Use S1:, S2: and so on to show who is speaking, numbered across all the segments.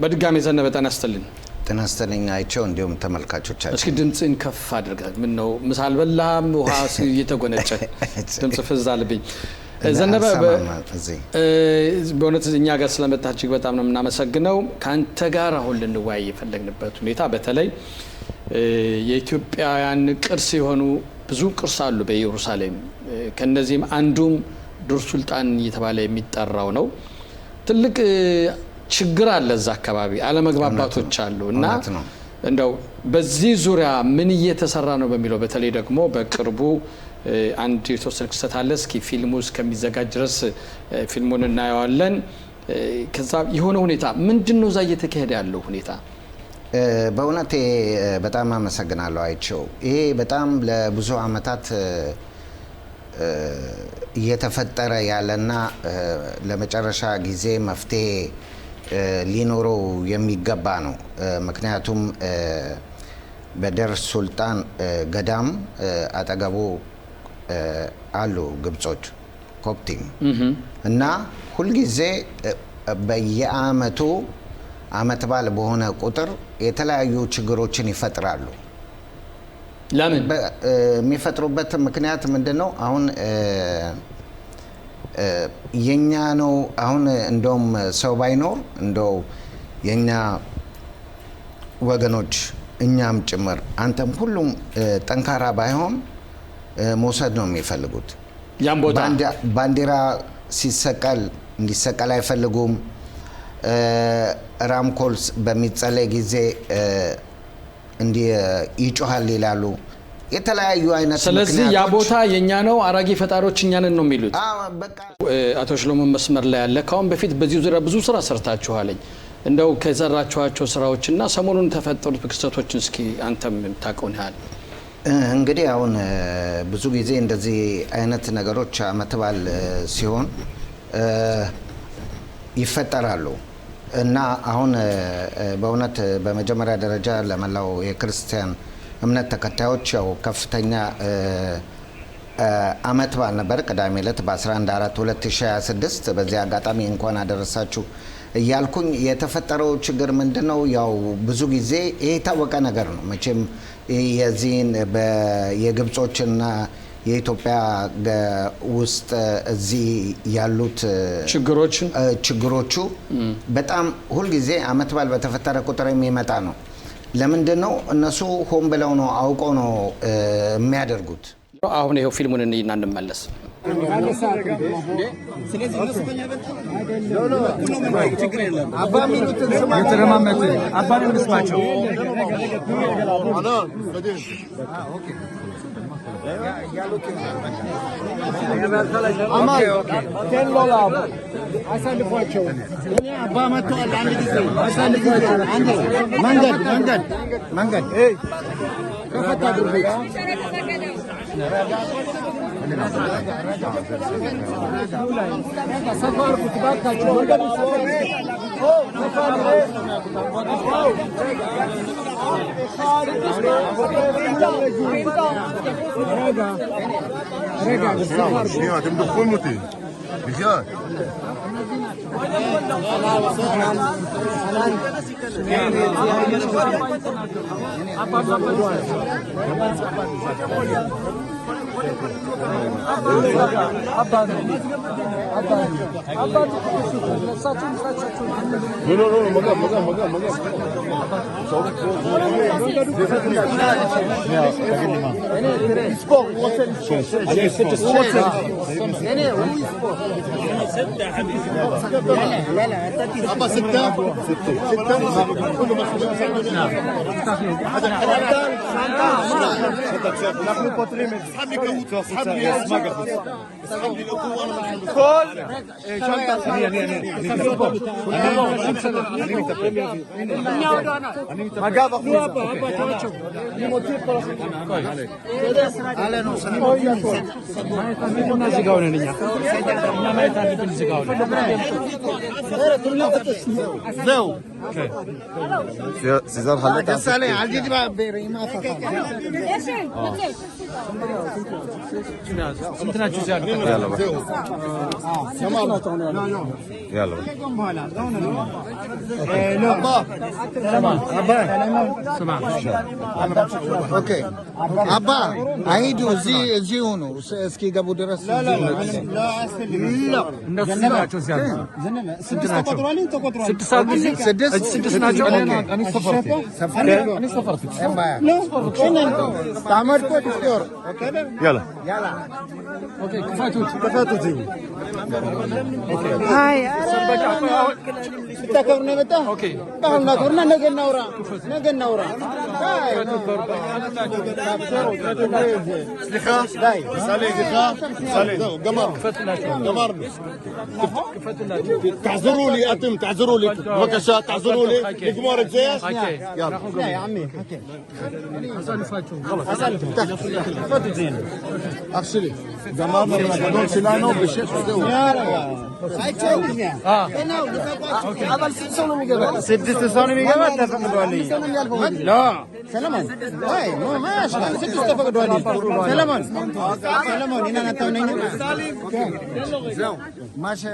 S1: በድጋሚ ዘነበ ተነስተልን
S2: ተነስተልኛቸው እንዲሁም ተመልካቾቻችን
S1: እስኪ ድምጽን ከፍ አድርጋ ምን ነው ምሳል በላም ውሃ እየተጎነጨ ድምጽ ፍዛልብኝ ዘነበ በእውነት እኛ ጋር ስለመጣችሁ በጣም ነው የምናመሰግነው ካንተ ጋር አሁን ልንወያይ የፈለግንበት ሁኔታ በተለይ የኢትዮጵያውያን ቅርስ የሆኑ ብዙ ቅርስ አሉ በኢየሩሳሌም ከነዚህም አንዱም ዱር ሱልጣን እየተባለ የሚጠራው ነው ትልቅ ችግር አለ እዛ አካባቢ አለመግባባቶች አሉ እና እንደው በዚህ ዙሪያ ምን እየተሰራ ነው በሚለው በተለይ ደግሞ በቅርቡ አንድ የተወሰነ ክስተት አለ እስኪ ፊልሙ እስከሚዘጋጅ ድረስ ፊልሙን እናየዋለን ከዛ የሆነ ሁኔታ ምንድነው እዛ እየተካሄደ ያለው ሁኔታ
S2: በእውነት በጣም አመሰግናለሁ አይቸው ይሄ በጣም ለብዙ አመታት እየተፈጠረ ያለና ለመጨረሻ ጊዜ መፍትሄ ሊኖረው የሚገባ ነው ምክንያቱም በደር ሱልጣን ገዳም አጠገቡ አሉ ግብጾች ኮፕቲም እና ሁሉ ጊዜ በየአመቱ አመት ባል በሆነ ቁጥር የተለያዩ ችግሮችን ይፈጥራሉ
S1: ለምን
S2: የሚፈጥሩበት ምክንያት ምንድነው አሁን የኛ ነው አሁን እንደውም ሰው ባይኖር እንደው የኛ ወገኖች እኛም ጭምር አንተም ሁሉም ጠንካራ ባይሆን መውሰድ ነው የሚፈልጉት
S1: ያን ቦታ
S2: ባንዲራ ሲሰቀል እንዲሰቀል አይፈልጉም ራምኮልስ በሚጸለይ ጊዜ እንዲ ይጮሃል ይላሉ የተለያዩ አይነት
S1: ስለዚህ ያ ቦታ የኛ ነው አራጊ ፈጣሪዎች እኛንን ነው የሚሉት
S2: በቃ
S1: አቶ ሽሎሞ መስመር ላይ ያለ ካሁን በፊት በዚህ ዙሪያ ብዙ ስራ ሰርታችኋለኝ እንደው ከዘራችኋቸው ስራዎችና ሰሞኑን ተፈጠሩት ክስተቶችን እስኪ አንተም ታውቀው ነሃል
S2: እንግዲህ አሁን ብዙ ጊዜ እንደዚህ አይነት ነገሮች አመትባል ሲሆን ይፈጠራሉ እና አሁን በእውነት በመጀመሪያ ደረጃ ለመላው የክርስቲያን እምነት ተከታዮች ያው ከፍተኛ አመትባል ነበር ቅዳሜ ዕለት በ11/4/2026 በዚህ አጋጣሚ እንኳን አደረሳችሁ እያልኩኝ የተፈጠረው ችግር ምንድነው ያው ብዙ ጊዜ ይሄ ታወቀ ነገር ነው መቼም የዚህን የግብጾችና የኢትዮጵያ ውስጥ እዚህ ያሉት ችግሮቹ በጣም ሁሉ ጊዜ አመት ባል በተፈጠረ ቁጥር የሚመጣ ነው ለምንድነው እነሱ ሆን ብለው ነው አውቀው ነው የሚያደርጉት
S1: አሁን ይሄው ፊልሙን እንመለስ ስለዚህ እነሱ ከኛ ችግር የለም አባ ሚሉትን ስማ የተረማመተ አባን እንስማቸው ኦኬ አማይ ከሎላ አሳልፏቸው እኔ አባ መጥቷል አንድ ጊዜ አሳልፏቸው አንዴ መንገድ ከፈታ ድርቤት ሰፋር ኩባካቸው መንገድ
S3: שנייה, אתם דוחים אותי. בחייאת. לא, מגב. תגיד לי מה. ספור, הוא רוצה לספור. הוא רוצה. הנה, הוא יספור. ستة حبيبي. لا, أبا ستة. كله مسؤول. אנחנו פותרים את זה. סחב לי כהות. סחב לי לוקו. כל. אני מטפל. מגב אחוז. אני מוציא כל החלטה. עלינו. מה זיגאון אני? מה הייתה זיגאון? זהו. סיזר חלטה. גסלה, אל תדבר עם אף אחד.
S4: انتنا جزيان
S3: يلا بقى يلا
S5: اوكي ابا عيدوا زيونو اسكي قبو درس لا
S4: نفسنا جزيان
S5: سدسنا
S4: سدسنا انا سفرت
S5: تعمل دكتور
S3: يلا
S4: اوكي كفاتو
S5: هاي تكبرنا متى
S4: اوكي
S5: قالنا كورنا نغنورا هاي
S3: سليخة صالح قمرنا تعذروا لي أتم تعذروا لي مكشات تعذروا لي لقمار الزيت
S5: يلا يا عمي
S3: فاتوا زين أغسلي قمرنا من قدون سلانو بالشيخ
S5: هاي تشوفني
S3: سدست ثاني ميجابات تفقدوا علي لا
S5: سلمان هاي ما اشغل ست تفقدوا علي سلمان هنا نتونين ماشي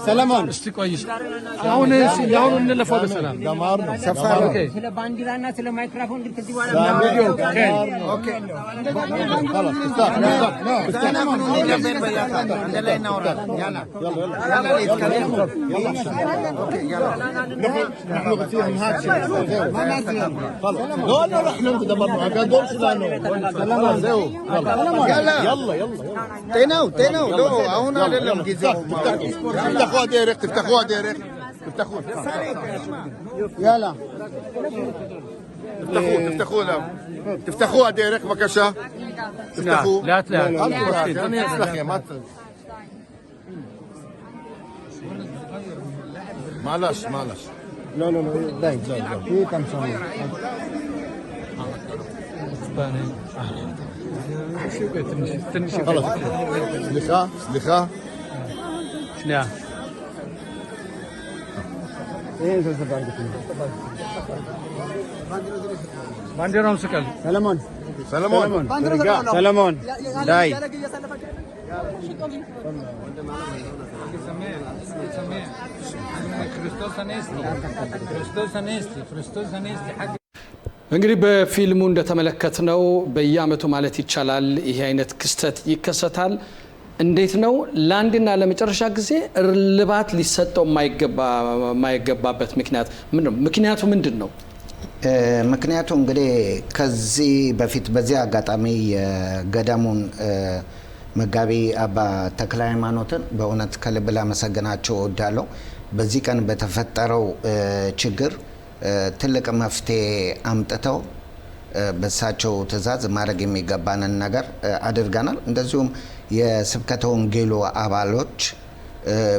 S5: سلمان
S4: كويس ياون نلفوا بسلام
S3: قمرنا
S5: سفر
S4: اوكي
S6: ስለ ባንዲራና ስለ ማይክሮፎን ግን ከዚህ በኋላ
S5: اوكي
S3: خلاص
S5: سلمان عندنا نورا يلا اوكي يلا
S3: نحن غسيل هاد شيء لا احنا دمرنا قدور سلانو يلا
S5: تينو لو هون አይደለም ጊዜው
S3: تفتحوا ديرك تفتحوا
S5: يلا
S3: تفتحوا ديرك بكشة تفتحوا
S4: لا
S3: معلش
S5: لا داي في كم سنه
S3: خلاص سليخة
S4: لا بانديرهم سكال
S5: سلمان
S3: سلمون
S5: داي
S1: እንግዲህ በፊልሙ እንደተመለከትነው በየአመቱ ማለት ይቻላል ይሄ አይነት ክስተት ይከሰታል። እንዴት ነው ለአንድና ለመጨረሻ ጊዜ እልባት ሊሰጠው የማይገባበት ምክንያት ምንድን ነው?
S2: ምክንያቱ እንግዲህ ከዚህ በፊት በዚህ አጋጣሚ የገዳሙን መጋቢ አባ ተክለ ሃይማኖትን በእውነት ከልብ ላመሰግናቸው እወዳለሁ። በዚህ ቀን በተፈጠረው ችግር ትልቅ መፍትሄ አምጥተው በሳቸው ትእዛዝ ማድረግ የሚገባንን ነገር አድርገናል። እንደዚሁም የስብከተ ወንጌሉ አባሎች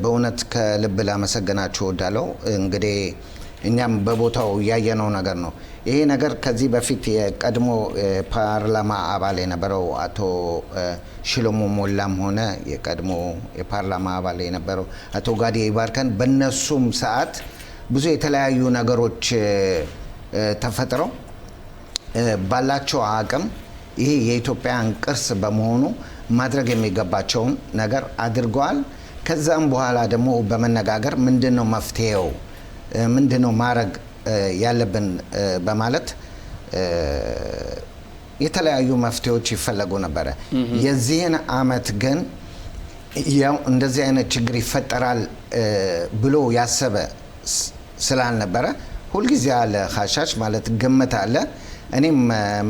S2: በእውነት ከልብ ላመሰግናቸው እወዳለሁ። እንግዲህ እኛም በቦታው ያየነው ነገር ነው። ይሄ ነገር ከዚህ በፊት የቀድሞ ፓርላማ አባል የነበረው አቶ ሽሎሞ ሞላም ሆነ የቀድሞ የፓርላማ አባል የነበረው አቶ ጋዲ ይባርከን በነሱም ሰዓት ብዙ የተለያዩ ነገሮች ተፈጥረው ባላቸው አቅም ይሄ የኢትዮጵያን ቅርስ በመሆኑ ማድረግ የሚገባቸውን ነገር አድርገዋል። ከዛም በኋላ ደግሞ በመነጋገር ምንድነው መፍትሄው ምንድነው ማድረግ ያለብን በማለት የተለያዩ መፍትሄዎች ይፈለጉ ነበር። የዚህን አመት ግን ያው እንደዚህ አይነት ችግር ይፈጠራል ብሎ ያሰበ ስላልነበረ ሁልጊዜ አለ ኻሻሽ ማለት ግምት አለ። እኔም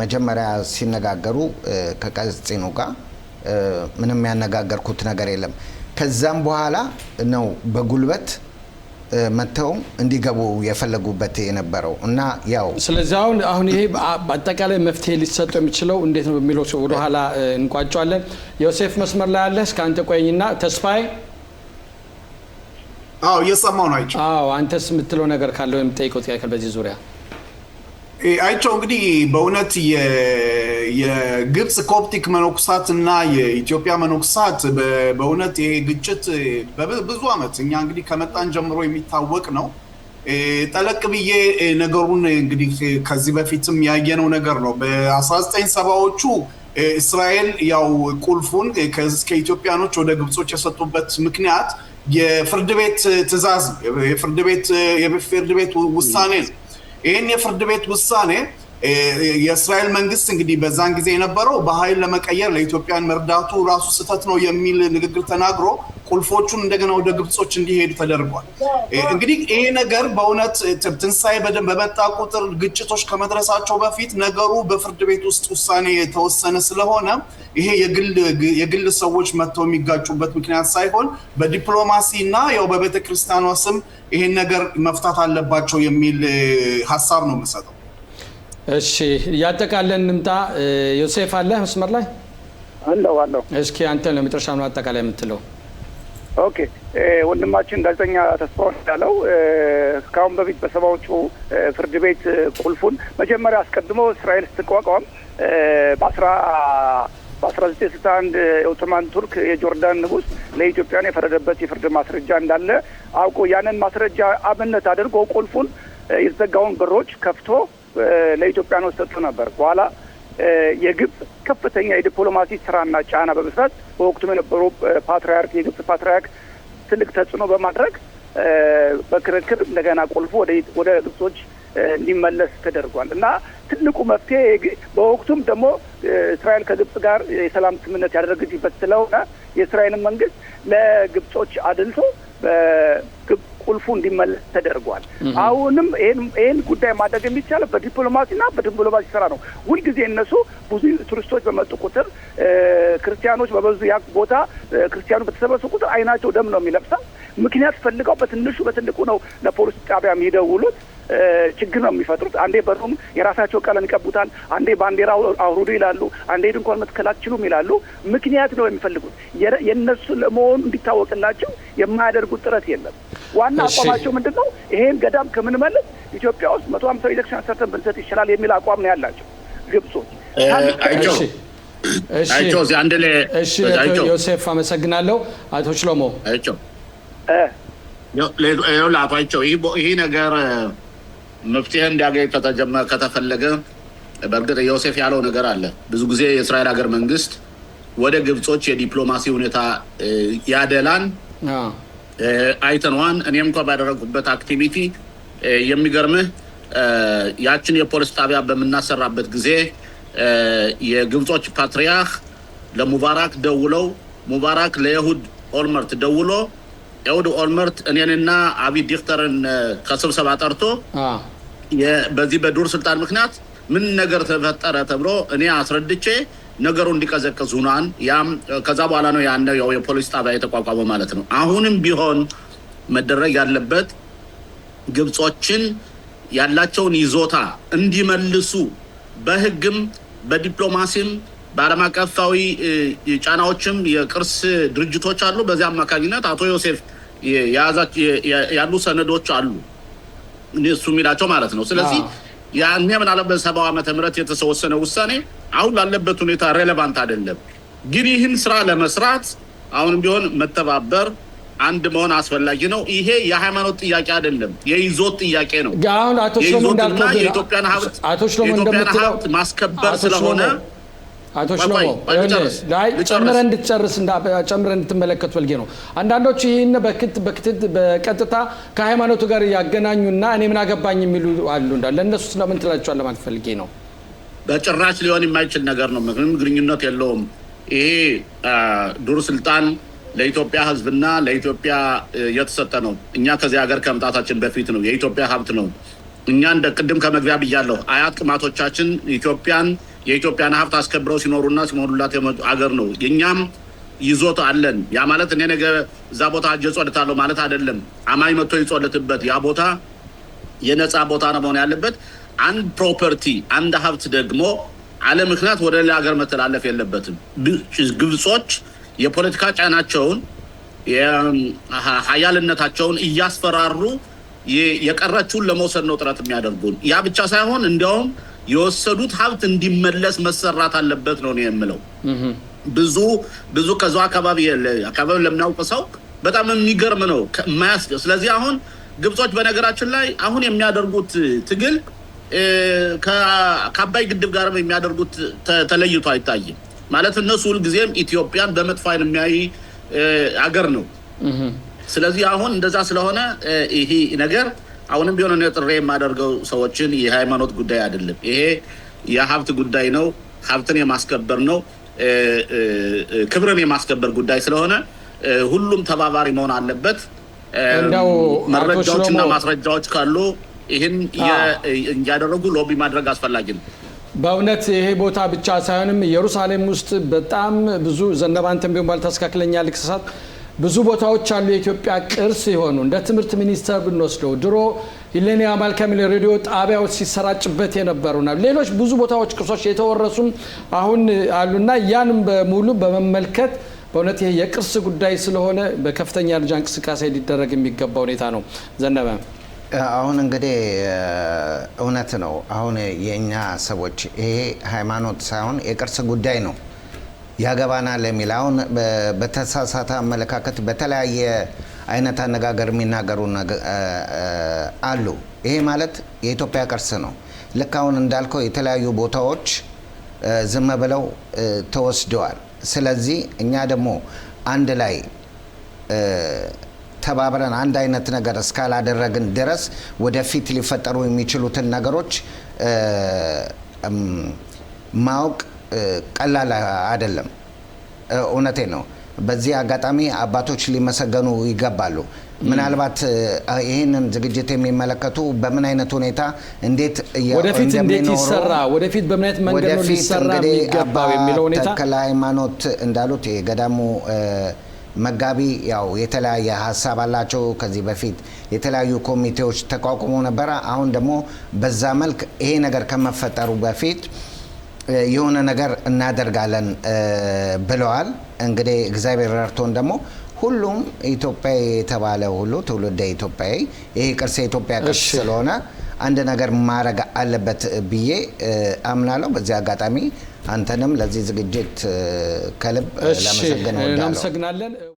S2: መጀመሪያ ሲነጋገሩ ከቀጽኑ ጋር ምንም ያነጋገርኩት ነገር የለም። ከዛም በኋላ ነው በጉልበት መተው እንዲገቡ የፈለጉበት የነበረው እና ያው
S1: ስለዚህ አሁን ይሄ በአጠቃላይ መፍትሄ ሊሰጠው የሚችለው እንዴት ነው በሚለው ወደ ኋላ እንቋጫለን። ዮሴፍ መስመር ላይ አለ። እስከ አንተ ቆይኝና ተስፋዬ
S7: እየሰማው ነው አይቼ
S1: አንተስ የምትለው ነገር ካለው የምጠይቀው ጥያቄ በዚህ ዙሪያ
S7: አይቼው እንግዲህ በእውነት የግብጽ ኮፕቲክ መነኩሳት እና የኢትዮጵያ መነኩሳት በእውነት ይሄ ግጭት በብዙ አመት እኛ እንግዲህ ከመጣን ጀምሮ የሚታወቅ ነው። ጠለቅ ብዬ ነገሩን እንግዲህ ከዚህ በፊትም ያየነው ነገር ነው። በ1970ዎቹ እስራኤል ያው ቁልፉን ከኢትዮጵያኖች ወደ ግብጾች የሰጡበት ምክንያት የፍርድ ቤት ትዕዛዝ የፍርድ ቤት ውሳኔ ነው። ይህን የፍርድ ቤት ውሳኔ የእስራኤል መንግስት እንግዲህ በዛን ጊዜ የነበረው በኃይል ለመቀየር ለኢትዮጵያን መርዳቱ ራሱ ስህተት ነው የሚል ንግግር ተናግሮ ቁልፎቹን እንደገና ወደ ግብጾች እንዲሄዱ ተደርጓል። እንግዲህ ይሄ ነገር በእውነት ትንሳኤ በመጣ ቁጥር ግጭቶች ከመድረሳቸው በፊት ነገሩ በፍርድ ቤት ውስጥ ውሳኔ የተወሰነ ስለሆነ ይሄ የግል ሰዎች መጥተው የሚጋጩበት ምክንያት ሳይሆን በዲፕሎማሲ እና ያው በቤተ ክርስቲያኗ ስም ይሄን ነገር መፍታት አለባቸው የሚል ሀሳብ ነው የምሰጠው።
S1: እሺ ያጠቃለን እንምጣ። ዮሴፍ አለ መስመር ላይ
S8: አለው።
S1: እስኪ አንተ ለመጨረሻ ነው አጠቃላይ የምትለው?
S8: ኦኬ ወንድማችን ጋዜጠኛ ተስፋው እንዳለው እስካሁን በፊት በሰባዎቹ ፍርድ ቤት ቁልፉን መጀመሪያ አስቀድሞ እስራኤል ስትቋቋም በ1961 የኦቶማን ቱርክ የጆርዳን ንጉስ ለኢትዮጵያን የፈረደበት የፍርድ ማስረጃ እንዳለ አውቆ ያንን ማስረጃ አብነት አድርጎ ቁልፉን የተዘጋውን በሮች ከፍቶ ለኢትዮጵያኖች ሰጥቶ ነበር። በኋላ የግብጽ ከፍተኛ የዲፕሎማሲ ስራና ጫና በመስራት በወቅቱ የነበሩ ፓትርያርክ የግብጽ ፓትርያርክ ትልቅ ተጽዕኖ በማድረግ በክርክር እንደገና ቁልፉ ወደ ግብጾች እንዲመለስ ተደርጓል እና ትልቁ መፍትሄ በወቅቱም ደግሞ እስራኤል ከግብጽ ጋር የሰላም ስምምነት ያደረገችበት ስለሆነ የእስራኤልን መንግስት ለግብጾች አድልቶ ቁልፉ እንዲመለስ ተደርጓል። አሁንም ይሄን ጉዳይ ማድረግ የሚቻለው በዲፕሎማሲና በዲፕሎማሲ ስራ ነው። ሁልጊዜ እነሱ ብዙ ቱሪስቶች በመጡ ቁጥር ክርስቲያኖች በበዙ ያ ቦታ ክርስቲያኑ በተሰበሰቡ ቁጥር አይናቸው ደም ነው የሚለብሰው። ምክንያት ፈልገው በትልቁ ነው ለፖሊስ ጣቢያ የሚደውሉት። ችግር ነው የሚፈጥሩት። አንዴ በሩም የራሳቸው ቀለም ይቀቡታል፣ አንዴ ባንዲራ አውርዱ ይላሉ፣ አንዴ ድንኳን መትከል አትችሉም ይላሉ። ምክንያት ነው የሚፈልጉት። የነሱ ለመሆኑ እንዲታወቅላቸው የማያደርጉት ጥረት የለም። ዋና አቋማቸው ምንድነው? ይሄን ገዳም ከምንመለስ ኢትዮጵያ ውስጥ 150 ኤሌክሽን ሰርተን ብንሰጥ ይችላል የሚል አቋም ነው ያላቸው ግብጾች።
S1: እሺ ዮሴፍ አመሰግናለሁ። አቶ ሽሎሞ
S9: ይሄ ነገር መፍትሄ እንዲያገኝ ከተፈለገ በእርግጥ ዮሴፍ ያለው ነገር አለ። ብዙ ጊዜ የእስራኤል ሀገር መንግስት ወደ ግብጾች የዲፕሎማሲ ሁኔታ ያደላን አይተንዋን። እኔም እንኳን ባደረጉበት አክቲቪቲ የሚገርምህ ያችን የፖሊስ ጣቢያ በምናሰራበት ጊዜ የግብጾች ፓትርያርክ ለሙባራክ ደውለው ሙባራክ ለይሁድ ኦልመርት ደውሎ ኤውድ ኦልመርት እኔንና አቢ ዲክተርን ከስብሰባ ጠርቶ በዚህ በዱር ስልጣን ምክንያት ምን ነገር ተፈጠረ ተብሎ እኔ አስረድቼ ነገሩ እንዲቀዘቅዝ ሆኗል። ያም ከዛ በኋላ ነው ያለው የፖሊስ ጣቢያ የተቋቋመው ማለት ነው። አሁንም ቢሆን መደረግ ያለበት ግብጾችን ያላቸውን ይዞታ እንዲመልሱ በህግም በዲፕሎማሲም በዓለም አቀፋዊ ጫናዎችም የቅርስ ድርጅቶች አሉ። በዚያ አማካኝነት አቶ ዮሴፍ ያሉ ሰነዶች አሉ እነሱ የሚላቸው ማለት ነው። ስለዚህ ያኔ ምናልባት በ70 ዓመተ ምህረት የተወሰነ ውሳኔ አሁን ላለበት ሁኔታ ሬሌቫንት አይደለም። ግን ይህን ስራ ለመስራት አሁንም ቢሆን መተባበር አንድ መሆን አስፈላጊ ነው። ይሄ የሃይማኖት ጥያቄ አይደለም፣ የይዞት ጥያቄ ነው።
S1: አሁን አቶ ሽሎሞ እንዳልከው
S9: የኢትዮጵያን ሀብት ማስከበር ስለሆነ
S1: አቶ ሽሎሞ ላይ ጨምረህ እንድትመለከቱ ፈልጌ ነው። አንዳንዶቹ ይህን በቀጥታ ከሃይማኖቱ ጋር ያገናኙና እኔ ምን አገባኝ የሚሉ አሉ። ለእነሱ ስለምን ትላቸዋለህ ማለት ፈልጌ ነው።
S9: በጭራሽ ሊሆን የማይችል ነገር ነው። ምንም ግንኙነት የለውም። ይሄ ዱር ስልጣን ለኢትዮጵያ ሕዝብና ለኢትዮጵያ የተሰጠ ነው። እኛ ከዚህ ሀገር ከመምጣታችን በፊት ነው። የኢትዮጵያ ሀብት ነው። እኛ እንደ ቅድም ከመግቢያ ብያለሁ፣ አያት ቅማቶቻችን የኢትዮጵያን ሀብት አስከብረው ሲኖሩና ሲሞሉላት የመጡ አገር ነው። የኛም ይዞት አለን። ያ ማለት እኔ ነገ እዛ ቦታ ሄጄ ጾልታለሁ ማለት አይደለም። አማኝ መጥቶ ይጾልትበት ያ ቦታ የነጻ ቦታ ነው መሆን ያለበት። አንድ ፕሮፐርቲ አንድ ሀብት ደግሞ አለ ምክንያት ወደ ሌላ ሀገር መተላለፍ የለበትም። ግብጾች የፖለቲካ ጫናቸውን የሀያልነታቸውን እያስፈራሩ የቀረችውን ለመውሰድ ነው ጥረት የሚያደርጉን። ያ ብቻ ሳይሆን እንዲያውም የወሰዱት ሀብት እንዲመለስ መሰራት አለበት ነው የምለው። ብዙ ከዛው አካባቢ ለምናውቅ ሰው በጣም የሚገርም ነው። ስለዚህ አሁን ግብጾች በነገራችን ላይ አሁን የሚያደርጉት ትግል ከአባይ ግድብ ጋር የሚያደርጉት ተለይቶ አይታይም ማለት እነሱ ሁሉ ጊዜም ኢትዮጵያን በመጥፎ አይን የሚያይ አገር ነው ስለዚህ አሁን እንደዛ ስለሆነ ይሄ ነገር አሁንም ቢሆን ነው ጥሬ የማደርገው ሰዎችን የሃይማኖት ጉዳይ አይደለም ይሄ የሀብት ጉዳይ ነው ሀብትን የማስከበር ነው ክብርን የማስከበር ጉዳይ ስለሆነ ሁሉም ተባባሪ መሆን አለበት
S1: እንደው
S9: መረጃዎችና ማስረጃዎች ካሉ ይሄን ያደረጉ ሎቢ ማድረግ አስፈላጊ ነው
S1: በእውነት ይሄ ቦታ ብቻ ሳይሆንም ኢየሩሳሌም ውስጥ በጣም ብዙ ዘነባንተም ቢሆን ባልተስካክለኛ ልክሰሳት ብዙ ቦታዎች አሉ የኢትዮጵያ ቅርስ ይሆኑ እንደ ትምህርት ሚኒስተር ብንወስደው ድሮ ኢሌኒያ ማልካሚል ሬዲዮ ጣቢያው ሲሰራጭበት የነበሩና ሌሎች ብዙ ቦታዎች ቅርሶች የተወረሱም አሁን አሉና ያንም በሙሉ በመመልከት በእውነት ይሄ የቅርስ ጉዳይ ስለሆነ በከፍተኛ ደረጃ እንቅስቃሴ ሊደረግ የሚገባ ሁኔታ ነው ዘነበ
S2: አሁን እንግዲህ እውነት ነው አሁን የኛ ሰዎች ይሄ ሃይማኖት ሳይሆን የቅርስ ጉዳይ ነው ያገባናል የሚል አሁን በተሳሳተ አመለካከት በተለያየ አይነት አነጋገር የሚናገሩ አሉ ይሄ ማለት የኢትዮጵያ ቅርስ ነው ልክ አሁን እንዳልከው የተለያዩ ቦታዎች ዝም ብለው ተወስደዋል ስለዚህ እኛ ደግሞ አንድ ላይ ተባብረን አንድ አይነት ነገር እስካላደረግን ድረስ ወደፊት ሊፈጠሩ የሚችሉትን ነገሮች ማወቅ ቀላል አይደለም እውነቴ ነው በዚህ አጋጣሚ አባቶች ሊመሰገኑ ይገባሉ ምናልባት ይሄንን ዝግጅት የሚመለከቱ በምን አይነት ሁኔታ እንዴት
S1: ወደፊት እንዴት ይሰራ ወደፊት በምን አይነት መንገድ ነው ሊሰራ የሚገባው የሚለው ሁኔታ
S2: ተከለ ሃይማኖት እንዳሉት የገዳሙ መጋቢ ያው የተለያየ ሐሳብ አላቸው ከዚህ በፊት የተለያዩ ኮሚቴዎች ተቋቁሞ ነበር አሁን ደግሞ በዛ መልክ ይሄ ነገር ከመፈጠሩ በፊት የሆነ ነገር እናደርጋለን ብለዋል እንግዲህ እግዚአብሔር ረድቶን ደግሞ ሁሉም ኢትዮጵያዊ የተባለ ሁሉ ትውልደ ኢትዮጵያዊ ይሄ ቅርስ የኢትዮጵያ ቅርስ ስለሆነ አንድ ነገር ማድረግ አለበት ብዬ አምናለሁ በዚህ አጋጣሚ አንተንም ለዚህ ዝግጅት ከልብ ለማመስገን ወዳለሁ